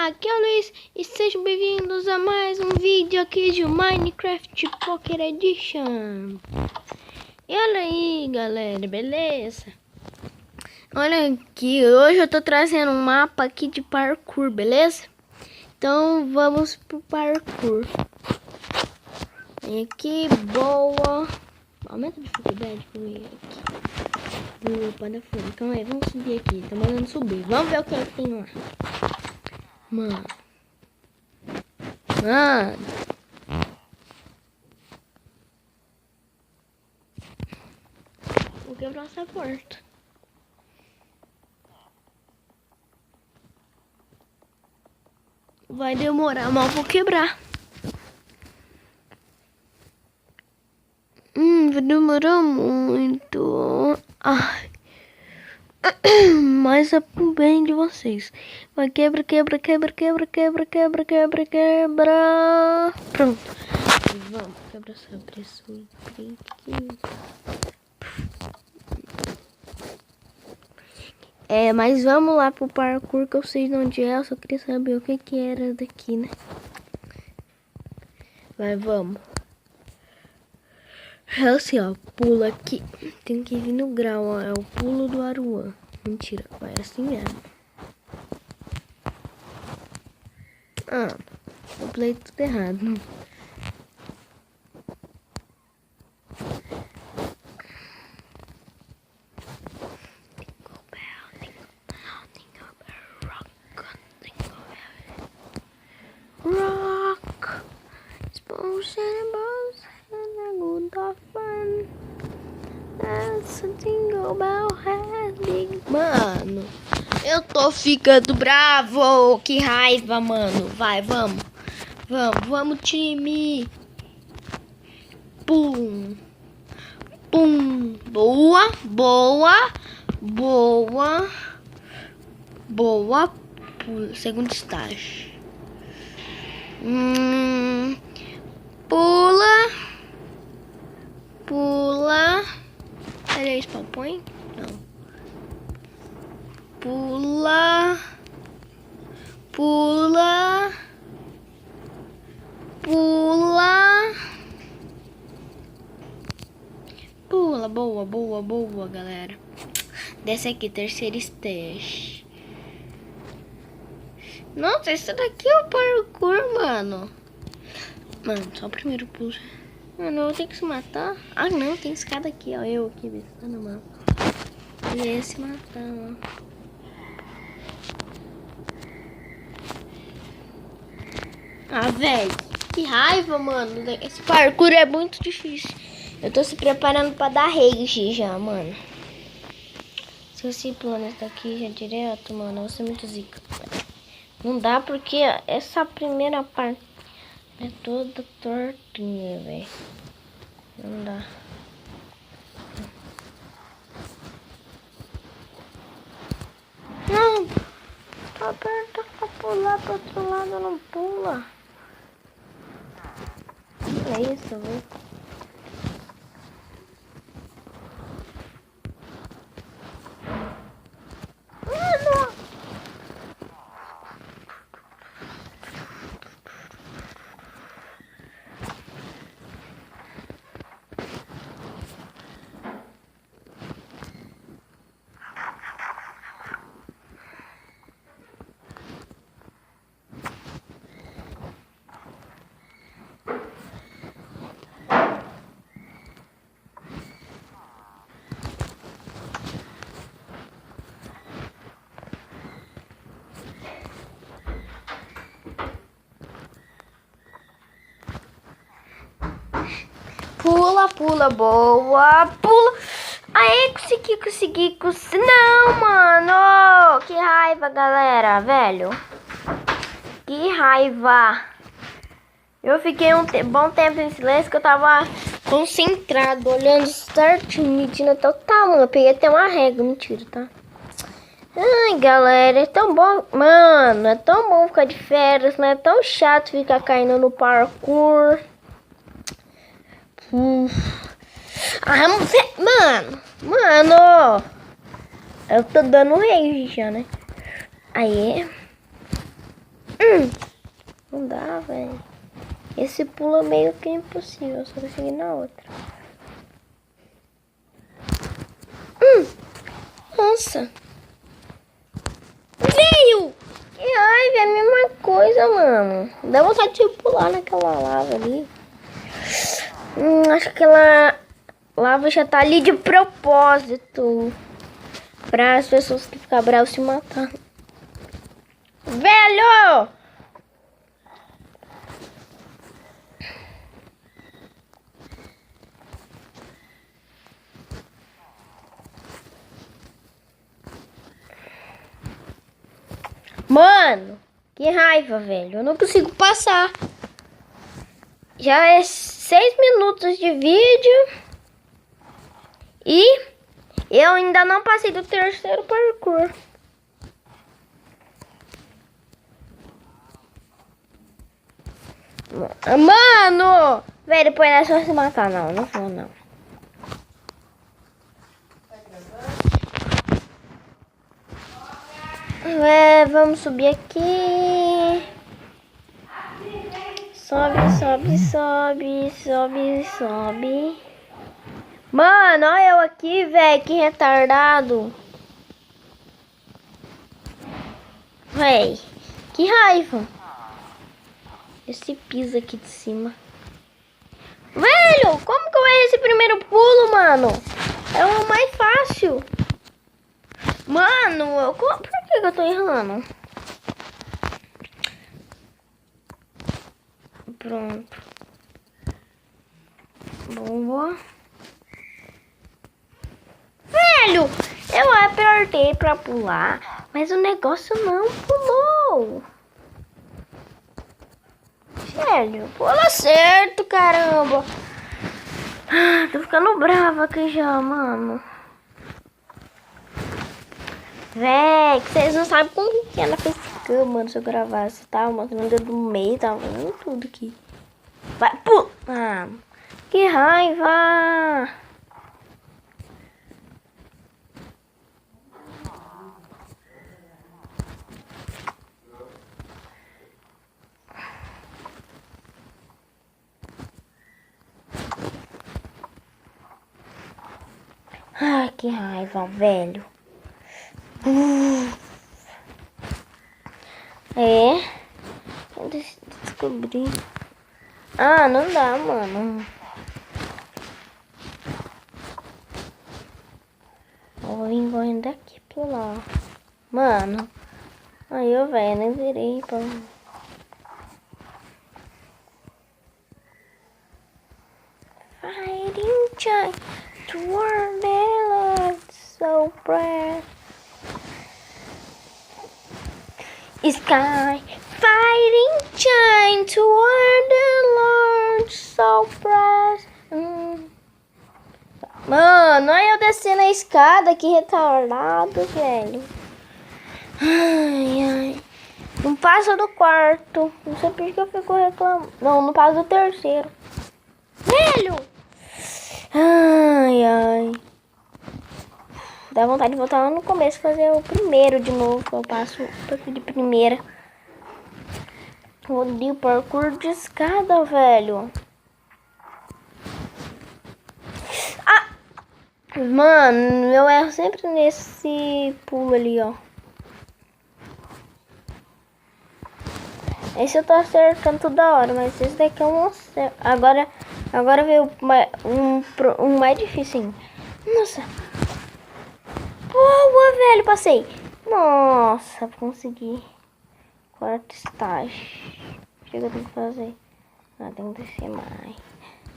aqui é o Luiz e sejam bem-vindos a mais um vídeo aqui de Minecraft Pocket Edition. E olha aí, galera, beleza? Olha aqui, hoje eu tô trazendo um mapa aqui de parkour, beleza? Então vamos pro parkour. Vem aqui, boa. Aumenta a dificuldade pra mim aqui. Opa, da fome. Então aí, vamos subir aqui. Tô mandando subir. Vamos ver o que tem lá. Mano. Vou quebrar essa porta. Vai demorar, mas vou quebrar. Vai demorar muito. Ai. Mas é pro bem de vocês. Vai, quebra. Pronto. Vamos, quebra essa pressão aqui. Mas vamos lá pro parkour, que eu sei de onde é. Eu só queria saber o que era daqui, né? Vai, vamos. É assim, ó, pula aqui. Tem que vir no grau, ó. É o pulo do Aruan. Mentira, vai assim mesmo. Eu pulei tudo errado. Rock. Mano, eu tô ficando bravo. Que raiva, mano. Vai, vamos. Vamos, time. Pum. Boa. Segundo estágio. Pula. Era isso, põe? Não. Pula. Boa, galera. Desce aqui, terceiro stage. Nossa, esse daqui é o parkour, mano. Mano, só o primeiro pulo. Mano, eu vou ter que se matar. Ah, não, tem escada aqui, ó. Eu aqui, bestando, mano. E esse matar, ó. Ah, velho. Que raiva, mano. Esse parkour é muito difícil. Eu tô se preparando pra dar rage já, mano. Se eu se pular essa daqui já direto, mano, eu vou ser muito zica. Não dá porque essa primeira parte é toda tortinha, velho. Não dá. Não! Tá aperto pra pular pro outro lado, não pula. É isso, velho. Pula, boa, pula. Aí, consegui. Não, mano, que raiva, galera, velho. Que raiva. Eu fiquei um bom tempo em silêncio, que eu tava concentrado, olhando certinho, medindo até o tamanho. Eu peguei até uma régua, mentira, tá? Ai, galera, é tão bom, mano, é tão bom ficar de férias, né? É tão chato ficar caindo no parkour. Mano, eu tô dando rage já, né? Aí. Não dá, velho. Esse pulo é meio que impossível. Só consegui na outra. Nossa. Veio! Que raiva, é a mesma coisa, mano. Dá vontade de pular naquela lava ali. Acho que aquela lava já tá ali de propósito. Para as pessoas que ficam bravas se matar. Velho! Mano, que raiva, velho. Eu não consigo passar. Já é 6 minutos de vídeo. E eu ainda não passei do terceiro parkour. Mano! Velho, depois não é só se matar, não. Não vou, não. Vamos subir aqui. Sobe, sobe, sobe, sobe, sobe. Mano, olha eu aqui, velho. Que retardado. Véi, que raiva. Esse piso aqui de cima. Velho, como que eu errei esse primeiro pulo, mano? É o mais fácil. Mano, por que eu tô errando? Pronto. Boa. Velho, eu apertei pra pular, mas o negócio não pulou. Velho, pula certo, caramba. Tô ficando brava aqui já, mano. Véi, que vocês não sabem como que é na facecam, mano. Se eu gravasse, tava mostrando o dedo do meio, tava vendo tudo aqui. Vai, pula! Ah, que raiva! Ai, que raiva, velho. É. Deixa eu descobrir. Ah, não dá, mano. Eu vou vir correndo daqui pra lá. Mano. Aí eu, velho, nem virei pra... Fighting giant toward the Lord so bright. Sky fighting giant toward the Lord so bright. Mano, olha eu descendo a escada, que retardado, velho. Ai, ai. Não passa do quarto. Não sei por que eu fico reclamando. Não, não passa do terceiro. Velho! Ai, ai. Dá vontade de voltar lá no começo, fazer o primeiro de novo. Eu passo de primeira. Odeio parkour de escada, velho. Ah! Mano, eu erro sempre nesse pulo ali, ó. Esse eu tô acertando toda hora, mas esse daqui eu não sei. Agora veio um mais difícil ainda. Nossa. Boa, velho, passei. Nossa, consegui. Quarto estágio. O que eu tenho que fazer? Ah, tem que descer mais.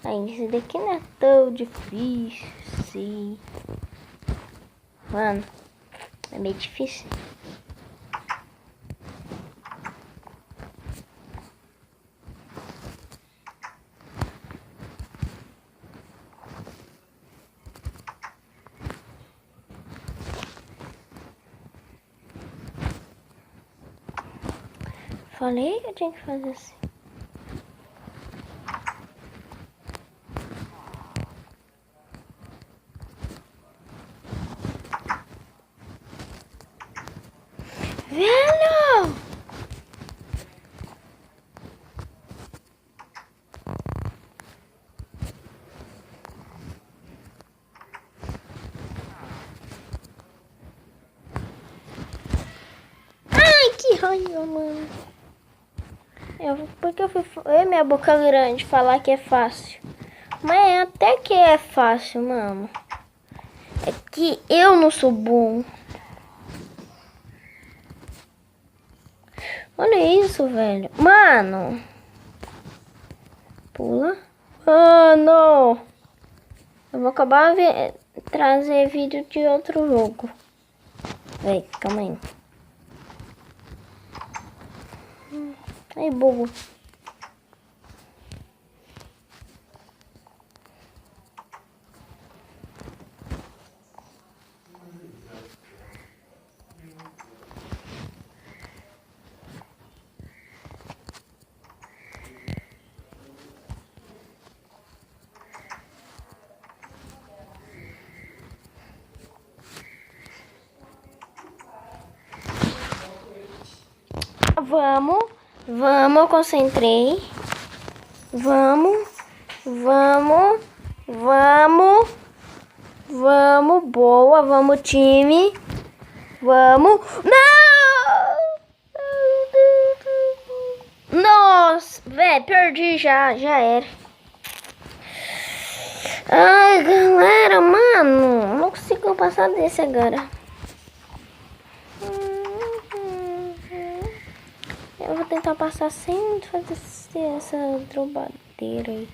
Aí, esse daqui não é tão difícil, sim. Mano, é meio difícil. Falei que eu tinha que fazer assim. Velho! mano. Porque eu fui minha boca grande falar que é fácil. Mas até que é fácil, mano. É que eu não sou bom. Olha isso, velho. Mano. Pula. Mano. Eu vou acabar trazer vídeo de outro jogo. Vem, calma aí. Aí, bobo. Vamos, concentrei. Vamos, boa, vamos, time. Vamos. Não! Nossa, velho, perdi já era. Ai, galera, mano, não consigo passar desse agora. Eu vou tentar passar sem fazer essa drobadeira aí.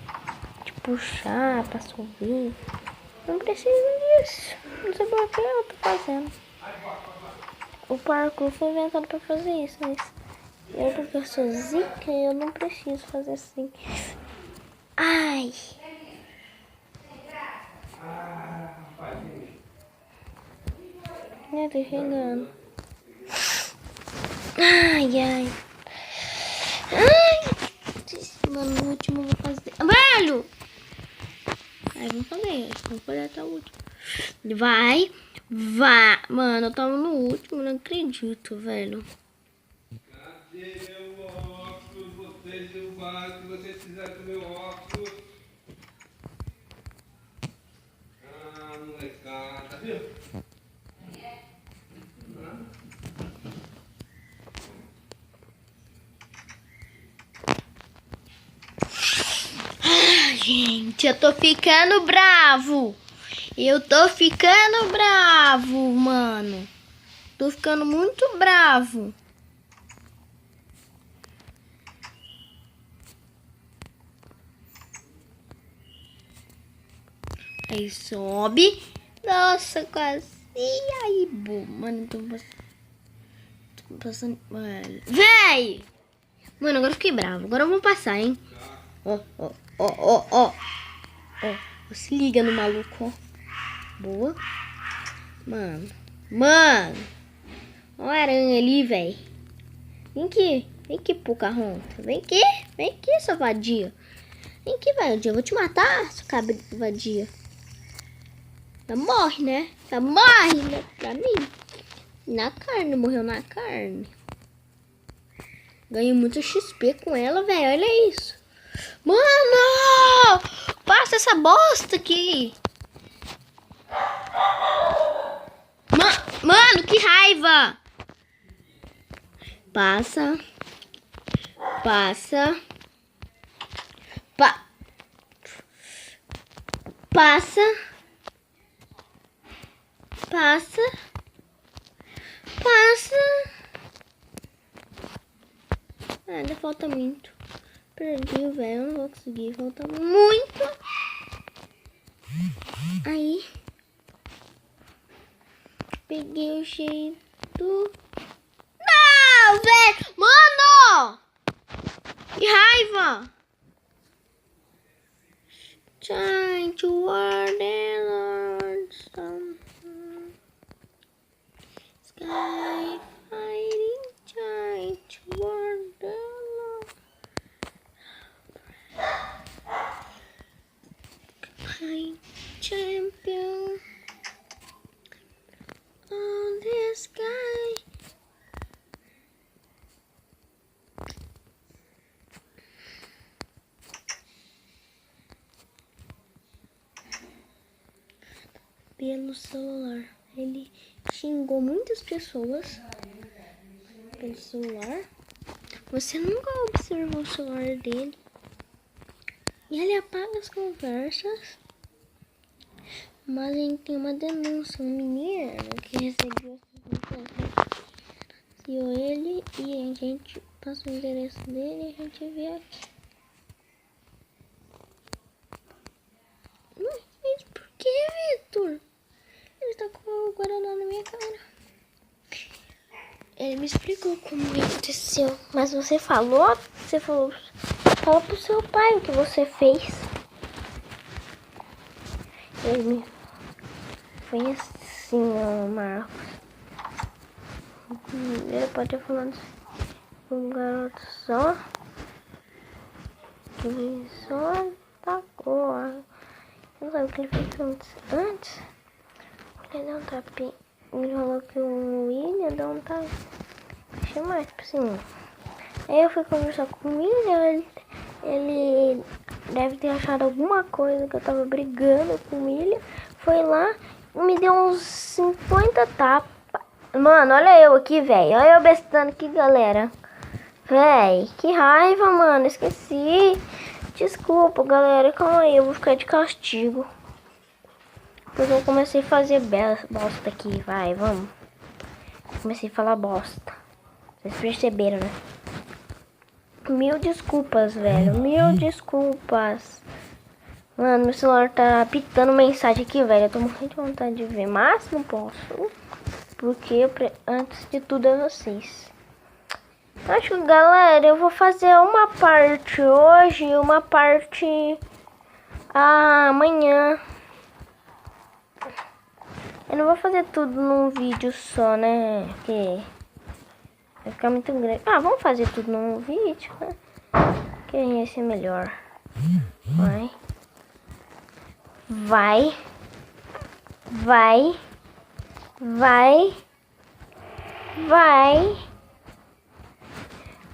De puxar pra subir. Não preciso disso. Não sei por que eu tô fazendo. O parkour foi inventado pra fazer isso, mas porque eu sou zica, eu não preciso fazer assim. Ai! Tô chegando. Ai! Mano, no último eu vou fazer. Velho! Aí, vamos fazer até o último. Vai. Mano, eu tava no último, não acredito, velho. Cadê meu óculos? Vocês derrubaram, que vocês fizeram com meu óculos? Ah, molecada, viu? Gente, eu tô ficando bravo. Mano. Tô ficando muito bravo. Aí sobe. Nossa, quase. E aí, mano, tô passando. Mano. Véi! Mano, agora eu fiquei bravo. Agora eu vou passar, hein? Ó. Se liga no maluco, ó. Boa. Mano. Ó a aranha ali, velho. Vem aqui, Pocahontas. Vem aqui, sua vadia. Vem aqui, vadia. Eu vou te matar, sua cabra vadia. Tá morre, né? Tá morre, né? Pra mim. Na carne, morreu na carne. Ganhei muito XP com ela, velho. Olha isso. Mano! Passa essa bosta aqui. Mano, que raiva! Passa. Passa. Ainda falta muito. Perdi, velho. Não vou conseguir. Falta muito. Aí. Peguei o jeito. Não, velho. Mano! Que raiva! Trying to warn the Lord some sky fighting, trying to warn the Lord. I'm champion on the sky. Pelo celular. Ele xingou muitas pessoas pelo celular. Você nunca observou o celular dele. E ele apaga as conversas. Mas a gente tem uma denúncia. Um menino que recebeu essas mensagens. E ele e a gente passa o endereço dele e a gente vê aqui. Mas por que, Vitor? Ele tá com o Guaraná na minha cara. Ele me explicou como aconteceu. Mas você falou? Você falou. Fala pro seu pai o que você fez. Ele me. Foi assim, ó, Marcos. Ele pode ter falado um garoto só. Que ele só tacou. Não sabe o que ele fez antes? Ele deu um tapinha. Ele falou que o William deu um tapinha. Achei mais, tipo assim. Aí eu fui conversar com o William. Ele deve ter achado alguma coisa que eu tava brigando com o William. Foi lá e me deu uns 50 tapas. Mano, olha eu aqui, velho. Olha eu bestando aqui, galera. Véi, que raiva, mano. Esqueci. Desculpa, galera. Calma aí, eu vou ficar de castigo. Depois eu comecei a fazer bosta aqui. Vai, vamos. Comecei a falar bosta. Vocês perceberam, né? Mil desculpas, velho. Mil desculpas. Mano, meu celular tá apitando mensagem aqui, velho. Eu tô morrendo de vontade de ver, mas não posso. Porque antes de tudo é vocês. Acho que, galera, eu vou fazer uma parte hoje e uma parte amanhã. Eu não vou fazer tudo num vídeo só, né? Porque vai ficar muito grande. Ah, vamos fazer tudo num vídeo, né? Que ia ser melhor. Vai. Vai. Vai. Vai. Vai.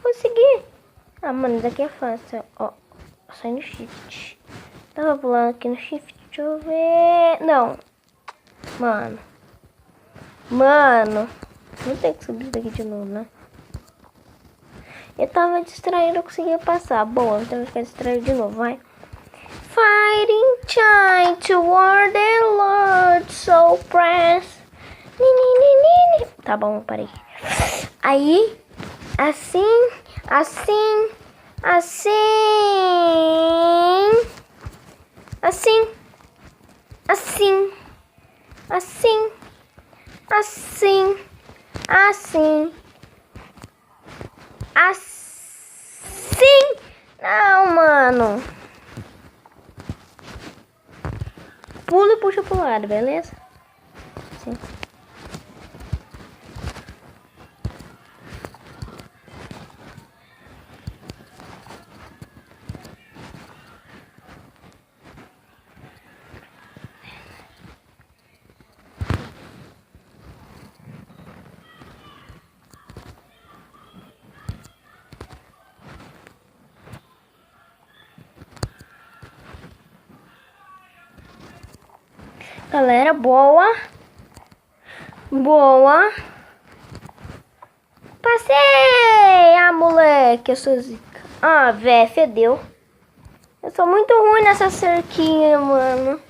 Consegui. Ah, mano, isso aqui é fácil. Ó, sai no shift. Tava pulando aqui no shift. Deixa eu ver. Não. Mano. Mano. Não tem que subir isso daqui de novo, né? Eu tava distraído, eu conseguia passar. Boa, então eu vou ficar distraído de novo, vai. Fighting time toward the Lord, so press. Tá bom, parei. Aí, assim, assim, assim, assim, assim, assim, assim, assim, assim. Não, mano. Pula e puxa pro lado, beleza? Sim. Galera, boa. Boa. Passei! Ah, moleque, eu sou zica. Ah, véi, fedeu. Eu sou muito ruim nessa cerquinha, mano.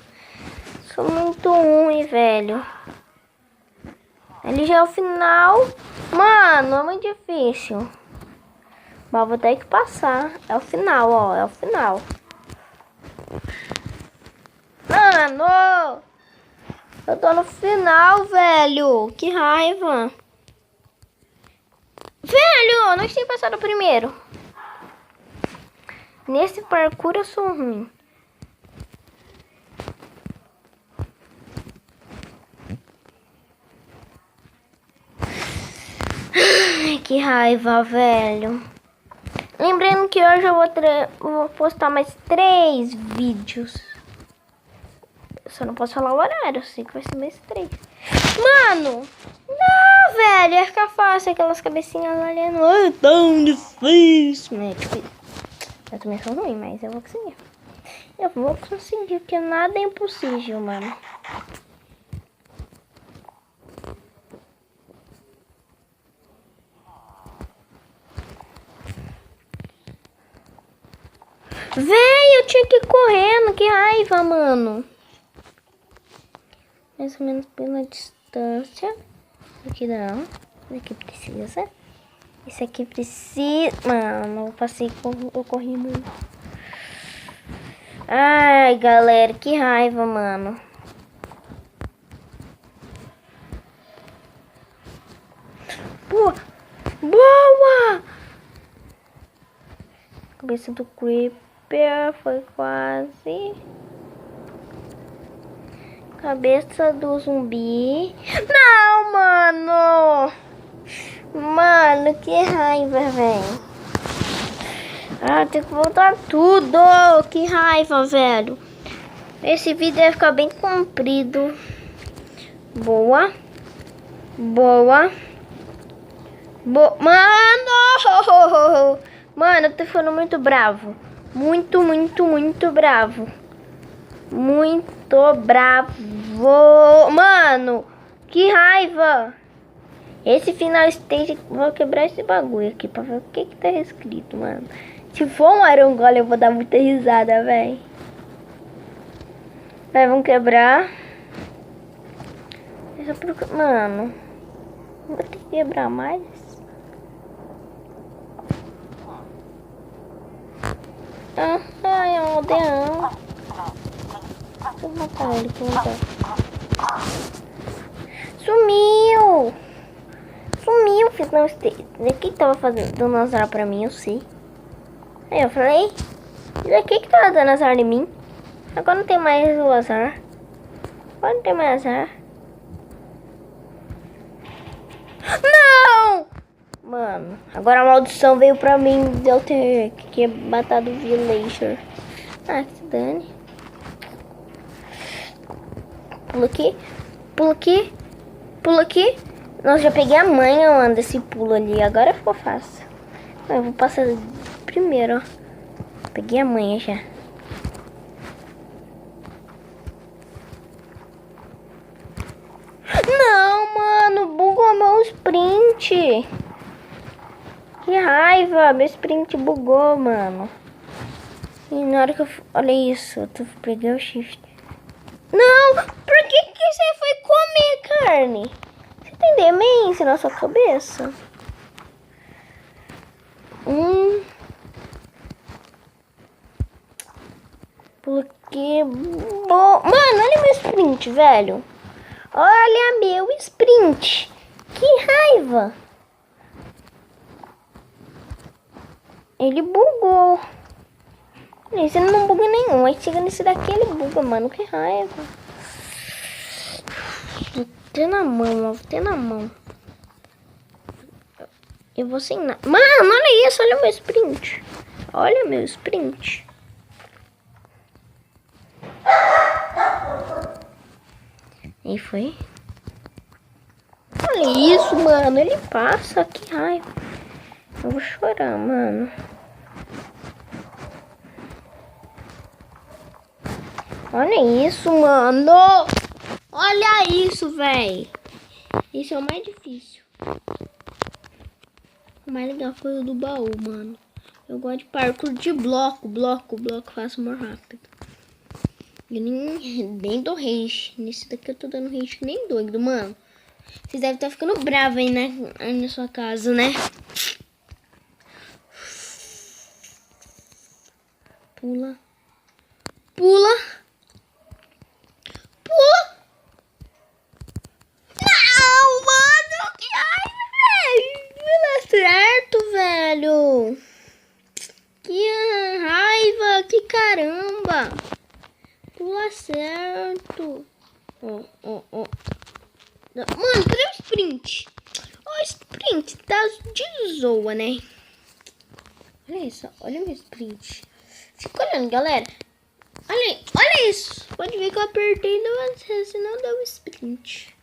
Sou muito ruim, velho. Ali já é o final. Mano, é muito difícil. Mas vou ter que passar. É o final, ó. É o final. Mano! Eu tô no final, velho. Que raiva. Velho, não tinha passado o primeiro. Nesse parkour eu sou ruim. Ai, que raiva, velho. Lembrando que hoje eu vou postar mais 3 vídeos. Só não posso falar o horário, eu sei que vai ser mais 3. Mano! Não, velho, ia ficar fácil aquelas cabecinhas olhando. Ai, tão difícil. Né? Eu também sou ruim, mas eu vou conseguir. Eu vou conseguir, porque nada é impossível, mano. Véi, eu tinha que ir correndo. Que raiva, mano. Mais ou menos pela distância. Aqui não. Esse aqui precisa. Esse aqui precisa. Mano, eu passei. Eu corri muito. Ai, galera, que raiva, mano. Boa! Boa! Cabeça do Creeper foi quase. Cabeça do zumbi. Não, mano! Mano, que raiva, velho. Ah, tem que voltar tudo. Que raiva, velho. Esse vídeo vai ficar bem comprido. Boa. Boa. Mano! Mano, eu tô ficando muito bravo. Muito bravo. Muito bravo. Mano, que raiva. Esse final stage, vou quebrar esse bagulho aqui pra ver o que tá escrito, mano. Se for um Iron Golem, eu vou dar muita risada, velho. Vai, vamos quebrar. Mano, vou ter que quebrar mais. Ai, é um aldeão. Deixa eu matar ele aqui, então. Sumiu! Sumiu, fiz não. Quem tava fazendo, dando azar pra mim, eu sei. Aí eu falei, isso aqui que tava dando azar em mim. Agora não tem mais o azar. Agora não tem mais azar. Não! Mano, agora a maldição veio pra mim de eu ter que matar do villager. Ah, que se dane. Pula aqui. Pula aqui. Pula aqui. Nossa, já peguei a manha, mano, desse pulo ali. Agora ficou fácil. Eu vou passar primeiro, ó. Peguei a manha já. Não, mano, bugou meu sprint. Que raiva, meu sprint bugou, mano. E na hora que eu... Olha isso, eu peguei o shift. Não, por que você foi comer carne? Você tem demência na sua cabeça? Porque... Mano, olha meu sprint, velho. Olha meu sprint. Que raiva. Ele bugou. Esse não buga nenhum. Aí chega nesse daqui, ele buga, mano. Que raiva. Vou ter na mão, ó. Vou ter na mão. Eu vou sem nada. Mano, olha isso. Olha meu sprint. Olha meu sprint. E foi. Olha isso, mano. Ele passa. Que raiva. Eu vou chorar, mano. Olha isso, mano. Olha isso, velho. Esse é o mais difícil. O mais legal foi o do baú, mano. Eu gosto de parkour de bloco. Bloco faço mais rápido. Eu nem dou rage. Nesse daqui eu tô dando rage que nem doido, mano. Vocês devem estar ficando bravos aí, né? Aí na sua casa, né? Pula. Pula. Pula. Não, mano. Que raiva, velho. Não dá certo, velho. Que raiva. Que caramba. Pula certo. Ó. Mano, cadê o sprint? O sprint tá de zoa, né? Olha isso, olha meu sprint. Fica olhando, galera. Olha isso. Pode ver que eu apertei duas vezes, senão deu o sprint.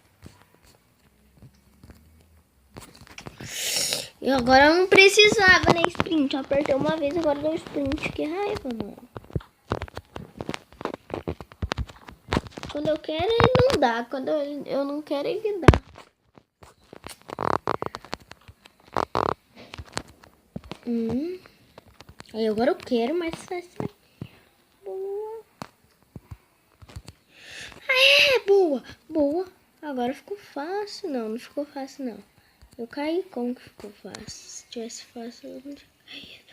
E agora eu não precisava, né, sprint. Eu apertei uma vez, agora deu sprint. Que raiva, mano. Quando eu quero, ele não dá. Quando eu não quero, ele dá. Aí agora eu quero, mas É, boa, boa. Agora ficou fácil. Não, não ficou fácil, não. Eu caí, como que ficou fácil? Se tivesse fácil, eu não tinha caído.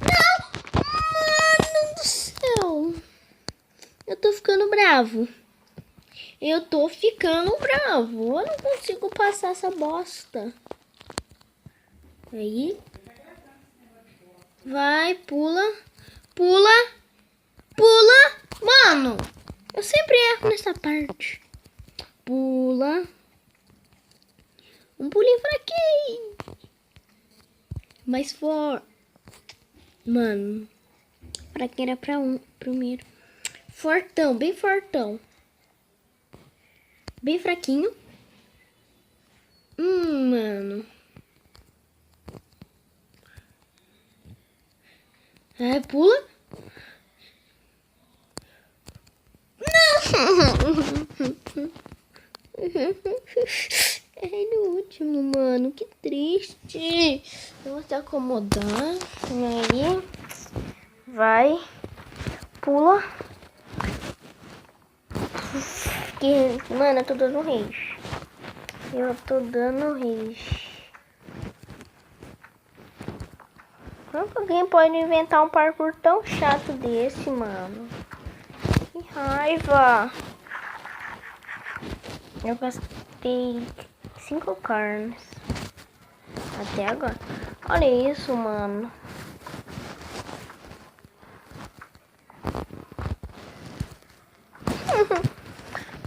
Não! Mano do céu! Eu tô ficando bravo. Eu tô ficando bravo. Eu não consigo passar essa bosta. Aí. Vai, pula. Pula. Pula. Mano, eu sempre erro nessa parte. Pula. Um pulinho fraquinho. Mais forte. Mano. Fraquinho era pra primeiro. Fortão, bem fortão. Bem fraquinho. Mano. Aí, pula. Não! É no último, mano. Que triste. Eu vou te acomodar. Aí. Vai. Pula. Mano, eu tô dando rage. Eu tô dando rage. Como que alguém pode inventar um parkour tão chato desse, mano? Que raiva. Eu gastei 5 carnes. Até agora. Olha isso, mano.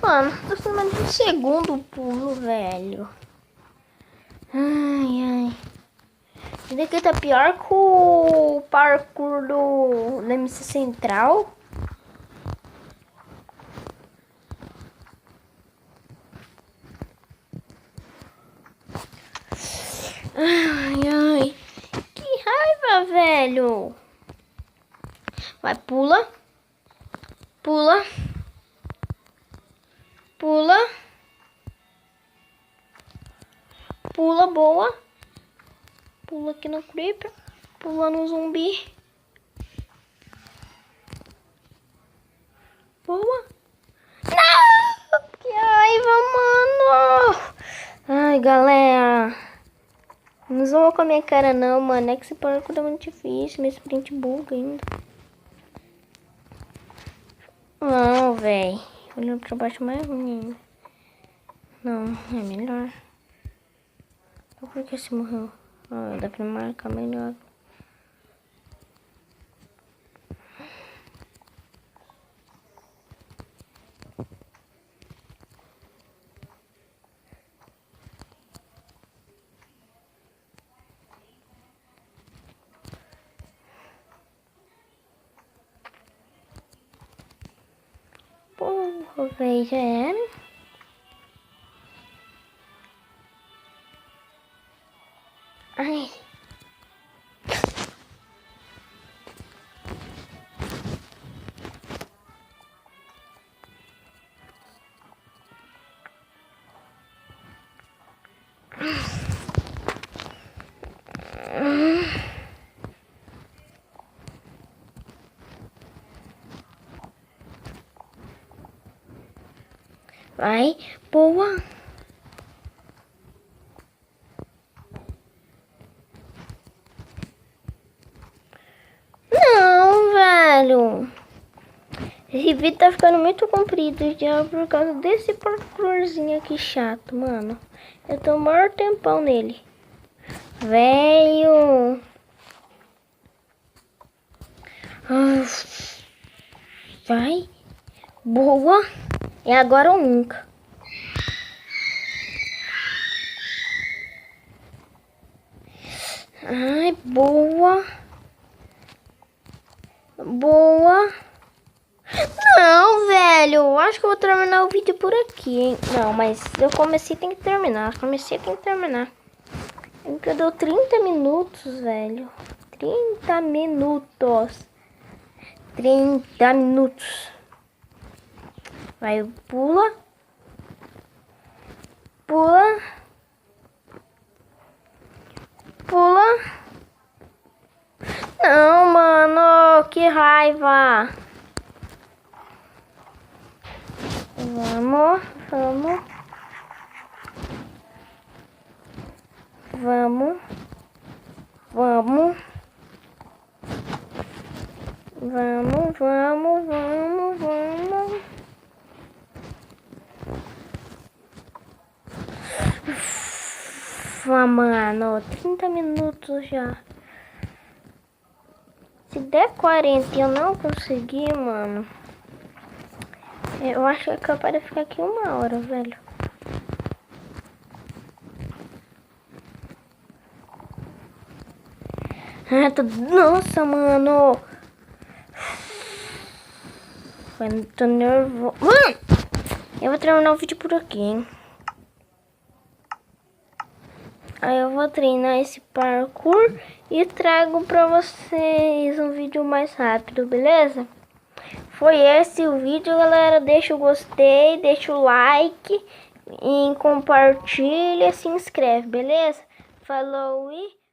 Mano, tô falando de um segundo pulo, velho. Ai, ai. Esse daqui tá pior que o parkour do MC Central. Ai, ai. Que raiva, velho. Vai, pula. Pula. Pula. Pula, boa. Pula aqui no creeper. Pula no zumbi. Boa. Não! Que raiva, mano. Ai, galera. Não zoa com a minha cara não, mano. É que esse parkour é muito difícil. Meu sprint buga ainda. Não, velho. Olhando pra baixo mais ruim ainda. Não, é melhor. Por que você morreu? Ah, dá pra marcar melhor. Porra, velho, já era. Ai. Vai, boa. Não, velho. Esse vídeo tá ficando muito comprido já por causa desse parkourzinho aqui chato, mano. Eu tô o maior tempão nele. Velho. Vai. Boa. É agora ou nunca. Ai, boa. Boa. Não, velho. Acho que eu vou terminar o vídeo por aqui, hein? Não, mas eu comecei, tem que terminar. Comecei, tem que terminar. Porque deu 30 minutos, velho. 30 minutos. 30 minutos. Vai, pula. Pula. Pula. Não, mano. Que raiva. Vamos, vamos. Vamos. Vamos. Vamos, vamos, vamos, vamos. Ufa, mano, 30 minutos já. Se der 40 e eu não conseguir, mano, eu acho que é capaz de ficar aqui 1 hora, velho. Nossa, mano. Eu tô nervoso. Eu vou terminar o vídeo por aqui, hein. Aí eu vou treinar esse parkour e trago pra vocês um vídeo mais rápido, beleza? Foi esse o vídeo, galera. Deixa o gostei, deixa o like e compartilha, se inscreve, beleza? Falou e...